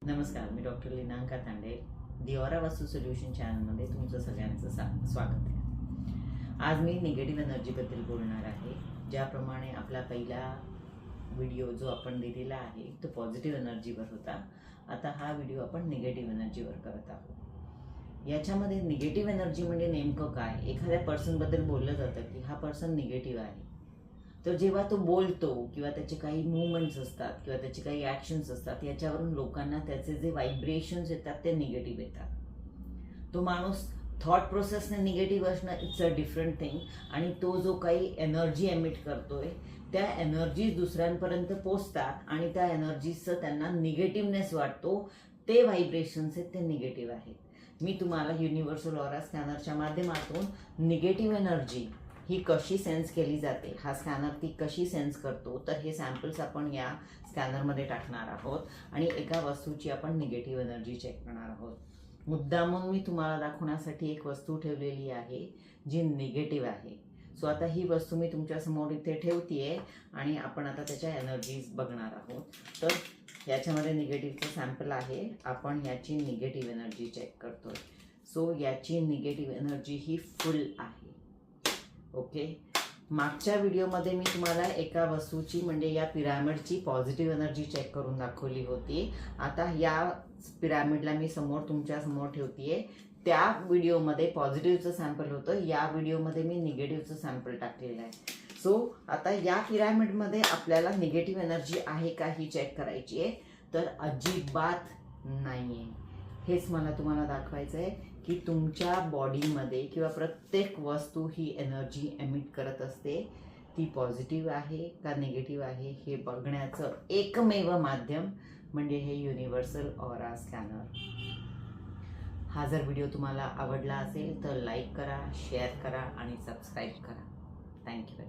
नमस्कार, मी डॉक्टर लीनांका तांडे. दी ऑरा वास्तू सोल्युशन चॅनलमध्ये तुमचं सगळ्यांचं स्वागत आहे. आज मी निगेटिव्ह एनर्जीबद्दल बोलणार आहे. ज्याप्रमाणे आपला पहिला व्हिडिओ जो आपण दिलेला आहे तो पॉझिटिव्ह एनर्जीवर होता. आता हा व्हिडिओ आपण निगेटिव्ह एनर्जीवर करत आहोत. याच्यामध्ये निगेटिव्ह एनर्जी म्हणजे नेमकं काय? एखाद्या पर्सनबद्दल बोललं जातं की हा पर्सन निगेटिव्ह आहे. तर जेव्हा तो बोलतो किंवा त्याचे काही मूवमेंट्स असतात किंवा त्याचे काही ॲक्शन्स असतात, याच्यावरून लोकांना त्याचे जे व्हायब्रेशन्स येतात ते निगेटिव्ह येतात. तो माणूस थॉट प्रोसेसने निगेटिव्ह असणं इट्स अ डिफरंट थिंग, आणि तो जो काही एनर्जी एमिट करतोय त्या एनर्जीज दुसऱ्यांपर्यंत पोचतात आणि त्या एनर्जीजचं त्यांना निगेटिव्हनेस वाटतो. ते व्हायब्रेशन्स आहेत ते निगेटिव्ह आहेत. मी तुम्हाला युनिव्हर्सल ऑरा स्कॅनरच्या माध्यमातून निगेटिव्ह एनर्जी ही कशी सेन्स केली जाते, हा स्कॅनर ती कशी सेन्स करतो, तर हे सॅम्पल्स आपण या स्कॅनरमध्ये टाकणार आहोत आणि एका वस्तूची आपण निगेटिव्ह एनर्जी चेक करणार आहोत. मुद्दामून मी तुम्हाला दाखवण्यासाठी एक वस्तू ठेवलेली आहे जी निगेटिव्ह आहे. सो आता ही वस्तू मी तुमच्यासमोर इथे ठेवतीये आणि आपण आता त्याच्या एनर्जीज बघणार आहोत. तर याच्यामध्ये निगेटिव्हचं सॅम्पल आहे. आपण याची निगेटिव्ह एनर्जी चेक करतोय. सो याची निगेटिव्ह एनर्जी ही फुल आहे. ओके, मागच्या व्हिडिओमध्ये मी तुम्हाला एका वस्तूची म्हणजे या पिरामिडची पॉझिटिव्ह एनर्जी चेक करून दाखवली होती. आता या पिरामिडला मी तुमच्या समोर ठेवतीये. त्या व्हिडिओमध्ये पॉझिटिव्हचं सॅम्पल होतं, या व्हिडिओमध्ये मी निगेटिव्हचं सॅम्पल टाकलेलं आहे. सो आता या पिरामिडमध्ये आपल्याला निगेटिव्ह एनर्जी आहे का ही चेक करायची आहे. तर अजिबात नाही आहे. हेच मला तुम्हाला दाखवायचं आहे की तुमच्या बॉडीमध्ये किंवा प्रत्येक वस्तू ही एनर्जी एमिट करत असते. ती पॉझिटिव्ह आहे का निगेटिव्ह आहे हे बघण्याचं एकमेव माध्यम म्हणजे हे युनिव्हर्सल ऑरा स्कॅनर. हा जर व्हिडिओ तुम्हाला आवडला असेल तर लाईक करा, शेअर करा आणि सबस्क्राईब करा. थँक्यू.